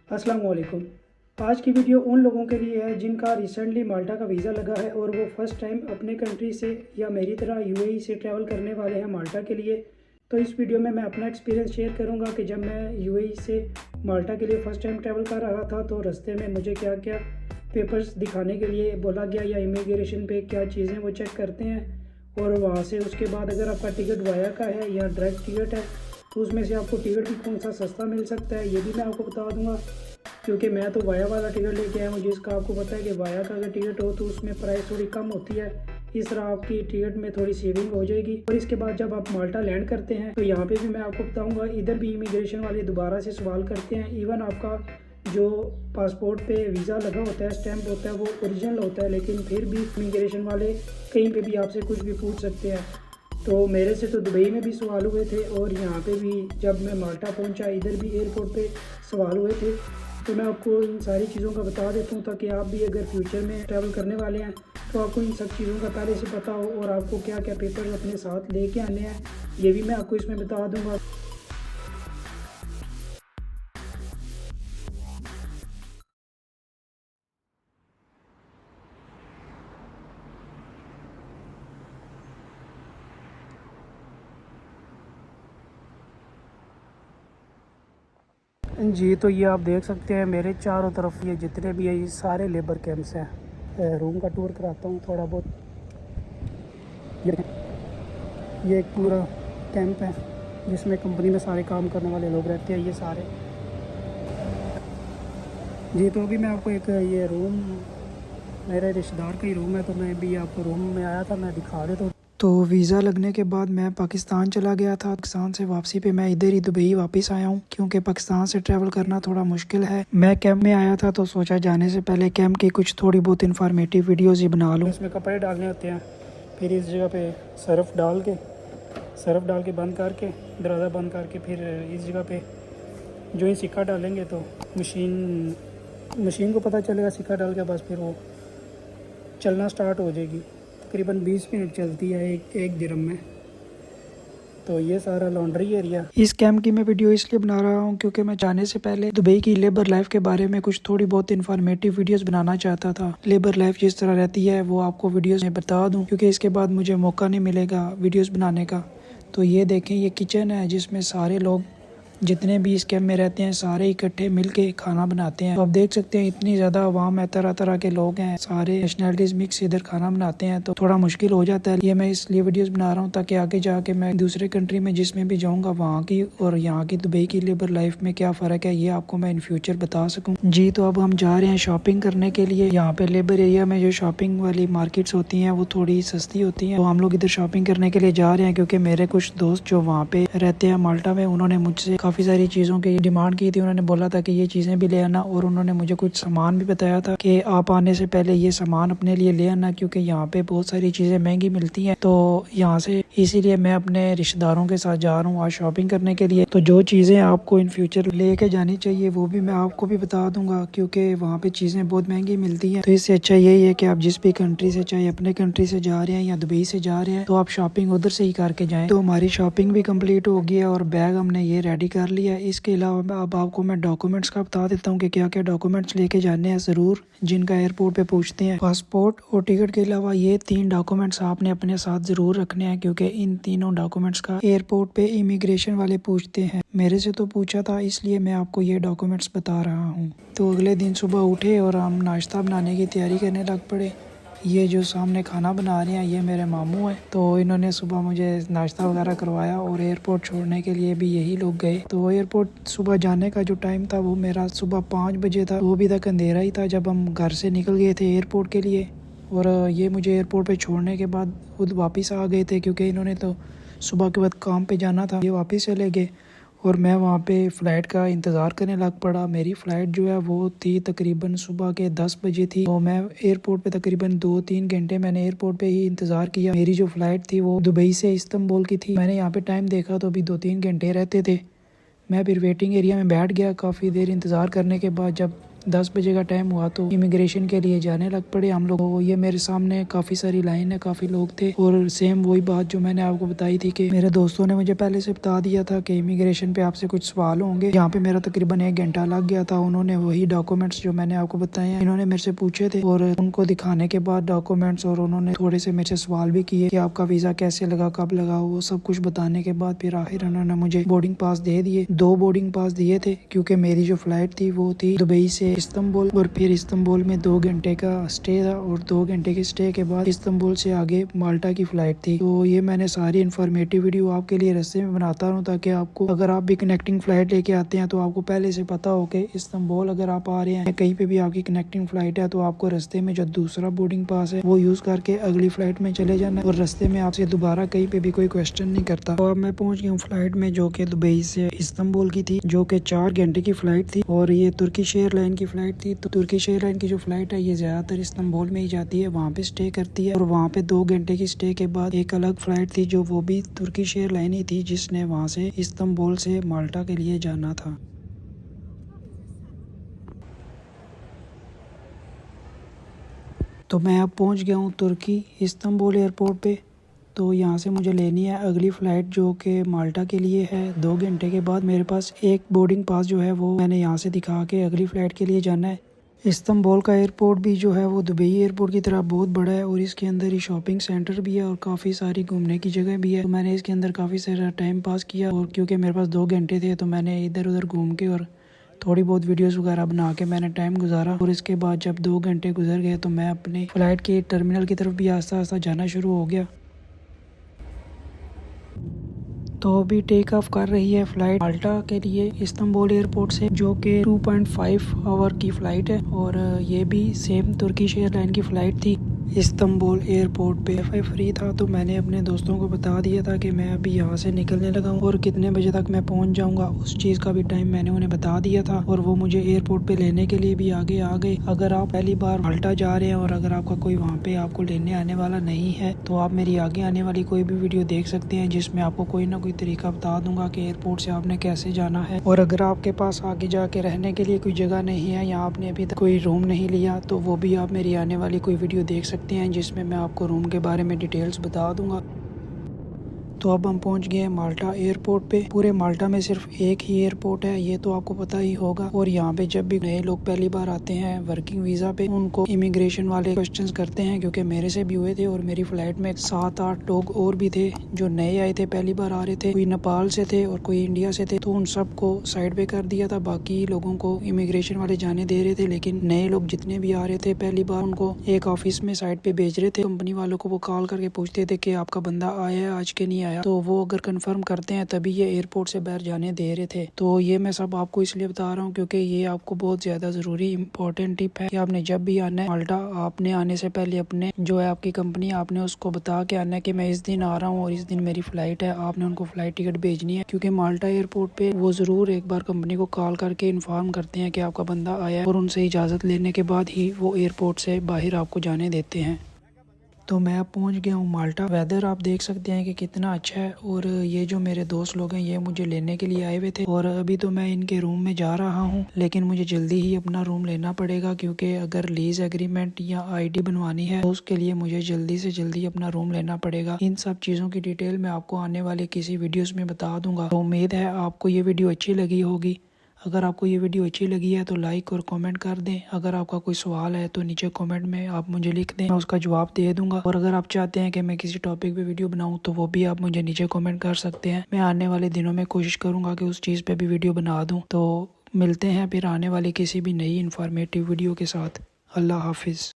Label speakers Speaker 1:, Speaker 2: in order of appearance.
Speaker 1: अस्सलाम वालेकुम। आज की वीडियो उन लोगों के लिए है जिनका रिसेंटली माल्टा का वीज़ा लगा है और वो फ़र्स्ट टाइम अपने कंट्री से या मेरी तरह यूएई से ट्रैवल करने वाले हैं माल्टा के लिए। तो इस वीडियो में मैं अपना एक्सपीरियंस शेयर करूंगा कि जब मैं यूएई से माल्टा के लिए फ़र्स्ट टाइम ट्रैवल कर रहा था तो रास्ते में मुझे क्या क्या पेपर्स दिखाने के लिए बोला गया या इमिग्रेशन पे क्या चीज़ें वो चेक करते हैं। और वहाँ से उसके बाद अगर आपका टिकट वाया का है या डायरेक्ट टिकट है तो उसमें से आपको टिकट भी कौन सा सस्ता मिल सकता है ये भी मैं आपको बता दूंगा, क्योंकि मैं तो वाया वाला टिकट लेके आया हूँ जिसका आपको पता है कि वाया का अगर टिकट हो तो उसमें प्राइस थोड़ी कम होती है। इस तरह आपकी टिकट में थोड़ी सेविंग हो जाएगी। और इसके बाद जब आप माल्टा लैंड करते हैं तो यहाँ पे भी मैं आपको बताऊँगा, इधर भी इमिग्रेशन वाले दोबारा से सवाल करते हैं। इवन आपका जो पासपोर्ट पे वीज़ा लगा होता है, स्टैंप होता है, वो ओरिजिनल होता है, लेकिन फिर भी इमिग्रेशन वाले कहीं पे भी आपसे कुछ भी पूछ सकते हैं। तो मेरे से तो दुबई में भी सवाल हुए थे और यहाँ पे भी जब मैं माल्टा पहुँचा इधर भी एयरपोर्ट पे सवाल हुए थे। तो मैं आपको इन सारी चीज़ों का बता देता हूँ ताकि आप भी अगर फ्यूचर में ट्रैवल करने वाले हैं तो आपको इन सब चीज़ों का पहले से पता हो और आपको क्या क्या पेपर्स अपने साथ लेके आने हैं ये भी मैं आपको इसमें बता दूँगा। जी तो ये आप देख सकते हैं मेरे चारों तरफ ये जितने भी है ये सारे लेबर कैंप्स हैं। रूम का टूर कराता हूँ थोड़ा बहुत। ये एक पूरा कैंप है जिसमें कंपनी में सारे काम करने वाले लोग रहते हैं ये सारे। जी तो अभी मैं आपको एक ये रूम, मेरे रिश्तेदार का ही रूम है, तो मैं भी आपको रूम में आया था, मैं दिखा देता हूँ। तो वीज़ा लगने के बाद मैं पाकिस्तान चला गया था। पाकिस्तान से वापसी पे मैं इधर ही दुबई वापस आया हूँ क्योंकि पाकिस्तान से ट्रैवल करना थोड़ा मुश्किल है। मैं कैंप में आया था तो सोचा जाने से पहले कैंप की कुछ थोड़ी बहुत इन्फॉर्मेटिव वीडियोज़ ही बना लूँ। इसमें कपड़े डालने होते हैं, फिर इस जगह पे सर्फ़ डाल के बंद करके दरवाज़ा बंद करके फिर इस जगह पे जो ही सिक्का डालेंगे तो मशीन को पता चलेगा सिक्का डाल के, बस फिर वो चलना स्टार्ट हो जाएगी। तकरीबन 20 मिनट चलती है एक दिरहम में। तो ये सारा लॉन्ड्री एरिया। इस कैंप की मैं वीडियो इसलिए बना रहा हूँ क्योंकि मैं जाने से पहले दुबई की लेबर लाइफ के बारे में कुछ थोड़ी बहुत इन्फॉर्मेटिव वीडियोस बनाना चाहता था। लेबर लाइफ जिस तरह रहती है वो आपको वीडियोस में बता दूँ, क्योंकि इसके बाद मुझे मौका नहीं मिलेगा वीडियोस बनाने का। तो ये देखें, ये किचन है जिसमें सारे लोग जितने भी इस कैंप में रहते हैं सारे इकट्ठे मिलके खाना बनाते हैं। तो आप देख सकते हैं इतनी ज़्यादा आवाम है, तरह तरह के लोग हैं, सारे नेशनलिटीज़ मिक्स इधर खाना बनाते हैं, तो थोड़ा मुश्किल हो जाता है। ये मैं इसलिए वीडियोस बना रहा हूँ ताकि आगे जाके मैं दूसरे कंट्री में जिसमें भी जाऊँगा वहाँ की और यहाँ की दुबई की लेबर लाइफ में क्या फ़र्क है ये आपको मैं इन फ्यूचर बता सकूँ। जी तो अब हम जा रहे हैं शॉपिंग करने के लिए। यहाँ पे लेबर एरिया में जो शॉपिंग वाली मार्केट्स होती हैं वो थोड़ी सस्ती होती हैं, तो हम लोग इधर शॉपिंग करने के लिए जा रहे हैं क्योंकि मेरे कुछ दोस्त जो वहाँ पे रहते हैं माल्टा में, उन्होंने मुझसे काफ़ी सारी चीज़ों की डिमांड की थी। उन्होंने बोला था कि ये चीज़ें भी ले आना और उन्होंने मुझे कुछ सामान भी बताया था कि आप आने से पहले ये सामान अपने लिए ले आना क्योंकि यहाँ पे बहुत सारी चीज़ें महंगी मिलती हैं। तो यहाँ से इसीलिए मैं अपने रिश्तेदारों के साथ जा रहा हूँ आज शॉपिंग करने के लिए। तो जो चीज़ें आपको इन फ्यूचर लेके जानी चाहिए वो भी मैं आपको भी बता दूंगा क्योंकि वहाँ पे चीज़ें बहुत महंगी मिलती हैं। तो इससे अच्छा यही है कि आप जिस भी कंट्री से, चाहे अपने कंट्री से जा रहे हैं या दुबई से जा रहे हैं, तो आप शॉपिंग उधर से ही करके जाएँ। तो हमारी शॉपिंग भी कम्प्लीट हो गई है और बैग हमने ये रेडी कर लिया है। इसके अलावा अब आपको मैं डॉक्यूमेंट्स का बता देता हूँ कि क्या क्या डॉक्यूमेंट्स लेके जाने हैं ज़रूर, जिनका एयरपोर्ट पे पूछते हैं। पासपोर्ट और टिकट के अलावा ये 3 डॉक्यूमेंट्स आपने अपने साथ ज़रूर रखने हैं क्योंकि इन तीनों डॉक्यूमेंट्स का एयरपोर्ट पे इमिग्रेशन वाले पूछते हैं। मेरे से तो पूछा था इसलिए मैं आपको ये डॉक्यूमेंट्स बता रहा हूँ। तो अगले दिन सुबह उठे और हम नाश्ता बनाने की तैयारी करने लग पड़े। ये जो सामने खाना बना रहे हैं ये मेरे मामू हैं, तो इन्होंने सुबह मुझे नाश्ता वगैरह करवाया और एयरपोर्ट छोड़ने के लिए भी यही लोग गए। तो एयरपोर्ट सुबह जाने का जो टाइम था वो मेरा सुबह 5 बजे था, वो भी तक अंधेरा ही था जब हम घर से निकल गए थे एयरपोर्ट के लिए। और ये मुझे एयरपोर्ट पे छोड़ने के बाद खुद वापस आ गए थे क्योंकि इन्होंने तो सुबह के बाद काम पे जाना था, ये वापस चले गए और मैं वहाँ पे फ़्लाइट का इंतज़ार करने लग पड़ा। मेरी फ़्लाइट जो है वो थी तकरीबन सुबह के 10 बजे थी, तो मैं एयरपोर्ट पे तकरीबन 2-3 घंटे मैंने एयरपोर्ट पे ही इंतज़ार किया। मेरी जो फ़्लाइट थी वो दुबई से इस्तांबुल की थी। मैंने यहाँ पे टाइम देखा तो अभी 2-3 घंटे रहते थे। मैं फिर वेटिंग एरिया में बैठ गया। काफ़ी देर इंतज़ार करने के बाद जब 10 बजे का टाइम हुआ तो इमिग्रेशन के लिए जाने लग पड़े हम लोग। तो ये मेरे सामने काफ़ी सारी लाइन है, काफ़ी लोग थे और सेम वही बात जो मैंने आपको बताई थी कि मेरे दोस्तों ने मुझे पहले से बता दिया था कि इमिग्रेशन पे आपसे कुछ सवाल होंगे। यहाँ पे मेरा तकरीबन 1 घंटा लग गया था। उन्होंने वही डॉक्यूमेंट्स जो मैंने आपको बताए हैं इन्होंने मेरे से पूछे थे और उनको दिखाने के बाद डॉक्यूमेंट्स और उन्होंने थोड़े से मेरे से सवाल भी किए कि आपका वीज़ा कैसे लगा, कब लगा, वो सब कुछ बताने के बाद फिर आखिर उन्होंने मुझे बोर्डिंग पास दे दिए। 2 बोर्डिंग पास दिए थे क्योंकि मेरी जो फ्लाइट थी वो थी दुबई से इस्तांबुल और फिर इस्तांबुल में 2 घंटे का स्टे था और 2 घंटे के स्टे के बाद इस्तांबुल से आगे माल्टा की फ्लाइट थी। तो ये मैंने सारी इन्फॉर्मेटिव वीडियो आपके लिए रास्ते में बनाता रहूँ ताकि आपको अगर आप भी कनेक्टिंग फ्लाइट लेके आते हैं तो आपको पहले से पता हो कि इस्तांबुल अगर आप आ रहे हैं कहीं पे भी आपकी कनेक्टिंग फ्लाइट है तो आपको रास्ते में जो दूसरा बोर्डिंग पास है वो यूज करके अगली फ्लाइट में चले जाना और रास्ते में आपसे दोबारा कहीं पे भी कोई क्वेश्चन नहीं करता। तो अब मैं पहुंच गया हूँ फ्लाइट में जो कि दुबई से इस्तांबुल की थी, जो कि 4 घंटे की फ्लाइट थी और ये तुर्किश एयरलाइन की फ्लाइट थी। तो तुर्किश एयरलाइन की जो फ्लाइट है ये ज्यादातर इस्तांबुल में ही जाती है, वहाँ पे स्टे करती है और वहाँ पे 2 घंटे की स्टे के बाद एक अलग फ्लाइट थी जो वो भी तुर्किश एयरलाइन ही थी जिसने वहाँ से इस्तांबुल से माल्टा के लिए जाना था। तो मैं अब पहुंच गया हूं तुर्की इस्तांबुल एयरपोर्ट पे। तो यहाँ से मुझे लेनी है अगली फ़्लाइट जो कि माल्टा के लिए है। 2 घंटे के बाद मेरे पास एक बोर्डिंग पास जो है वो मैंने यहाँ से दिखा के अगली फ़्लाइट के लिए जाना है। इस्तांबुल का एयरपोर्ट भी जो है वो दुबई एयरपोर्ट की तरह बहुत बड़ा है और इसके अंदर ही शॉपिंग सेंटर भी है और काफ़ी सारी घूमने की जगह भी है। तो मैंने इसके अंदर काफ़ी सारा टाइम पास किया और क्योंकि मेरे पास 2 घंटे थे तो मैंने इधर उधर घूम के और थोड़ी बहुत वीडियोस वगैरह बना के मैंने टाइम गुजारा। और इसके बाद जब 2 घंटे गुजर गए तो मैं अपनी फ़्लाइट के टर्मिनल की तरफ भी आस्ता आस्ता जाना शुरू हो गया। तो अभी टेक ऑफ कर रही है फ़्लाइट माल्टा के लिए इस्तांबुल एयरपोर्ट से, जो कि 2.5 आवर की फ़्लाइट है और ये भी सेम तुर्किश एयरलाइन की फ़्लाइट थी। इस्तांबुल एयरपोर्ट पे वाईफाई फ्री था तो मैंने अपने दोस्तों को बता दिया था कि मैं अभी यहाँ से निकलने लगा हूँ और कितने बजे तक मैं पहुँच जाऊँगा, उस चीज़ का भी टाइम मैंने उन्हें बता दिया था और वो मुझे एयरपोर्ट पे लेने के लिए भी आगे आ गए। अगर आप पहली बार माल्टा जा रहे हैं और अगर आपका कोई वहाँ पे आपको लेने आने वाला नहीं है तो आप मेरी आगे आने वाली कोई भी वीडियो देख सकते हैं जिसमें आपको कोई ना कोई तरीका बता दूंगा कि एयरपोर्ट से आपने कैसे जाना है। और अगर आपके पास आगे जाके रहने के लिए कोई जगह नहीं है या आपने अभी तक कोई रूम नहीं लिया तो वो भी आप मेरी आने वाली कोई वीडियो देख सकते हैं जिसमें मैं आपको रूम के बारे में डिटेल्स बता दूंगा। तो अब हम पहुंच गए हैं माल्टा एयरपोर्ट पे। पूरे माल्टा में सिर्फ एक ही एयरपोर्ट है, ये तो आपको पता ही होगा। और यहाँ पे जब भी नए लोग पहली बार आते हैं वर्किंग वीज़ा पे उनको इमिग्रेशन वाले क्वेश्चंस करते हैं, क्योंकि मेरे से भी हुए थे और मेरी फ्लाइट में 7-8 लोग और भी थे जो नए आए थे, पहली बार आ रहे थे। कोई नेपाल से थे और कोई इंडिया से थे, तो उन सबको साइड पे कर दिया था, बाकी लोगों को इमिग्रेशन वाले जाने दे रहे थे। लेकिन नए लोग जितने भी आ रहे थे पहली बार उनको एक ऑफिस में साइड पे भेज रहे थे। कंपनी वालों को वो कॉल करके पूछते थे कि आपका बंदा आया है आज के नहीं आया, तो वो अगर कंफर्म करते हैं तभी ये एयरपोर्ट से बाहर जाने दे रहे थे। तो ये मैं सब आपको इसलिए बता रहा हूँ क्योंकि ये आपको बहुत ज्यादा जरूरी इंपॉर्टेंट टिप है कि आपने जब भी आना है माल्टा, आपने आने से पहले अपने जो है आपकी कंपनी, आपने उसको बता के आना है कि मैं इस दिन आ रहा हूँ और इस दिन मेरी फ्लाइट है। आपने उनको फ्लाइट टिकट भेजनी है, क्योंकि माल्टा एयरपोर्ट पे वो जरूर एक बार कंपनी को कॉल करके इन्फॉर्म करते हैं कि आपका बंदा आया है और उनसे इजाजत लेने के बाद ही वो एयरपोर्ट से बाहर आपको जाने देते हैं। तो मैं अब पहुंच गया हूँ माल्टा। वेदर आप देख सकते हैं कि कितना अच्छा है और ये जो मेरे दोस्त लोग हैं ये मुझे लेने के लिए आए हुए थे और अभी तो मैं इनके रूम में जा रहा हूँ, लेकिन मुझे जल्दी ही अपना रूम लेना पड़ेगा क्योंकि अगर लीज एग्रीमेंट या आईडी बनवानी है तो उसके लिए मुझे जल्दी से जल्दी अपना रूम लेना पड़ेगा। इन सब चीज़ों की डिटेल मैं आपको आने वाले किसी वीडियोज़ में बता दूंगा। तो उम्मीद है आपको ये वीडियो अच्छी लगी होगी। अगर आपको ये वीडियो अच्छी लगी है तो लाइक और कमेंट कर दें। अगर आपका कोई सवाल है तो नीचे कमेंट में आप मुझे लिख दें, मैं उसका जवाब दे दूंगा। और अगर आप चाहते हैं कि मैं किसी टॉपिक पे वीडियो बनाऊं तो वो भी आप मुझे नीचे कमेंट कर सकते हैं। मैं आने वाले दिनों में कोशिश करूंगा कि उस चीज़ पे भी वीडियो बना दूं। तो मिलते हैं फिर आने वाली किसी भी नई इन्फॉर्मेटिव वीडियो के साथ। अल्लाह हाफिज़।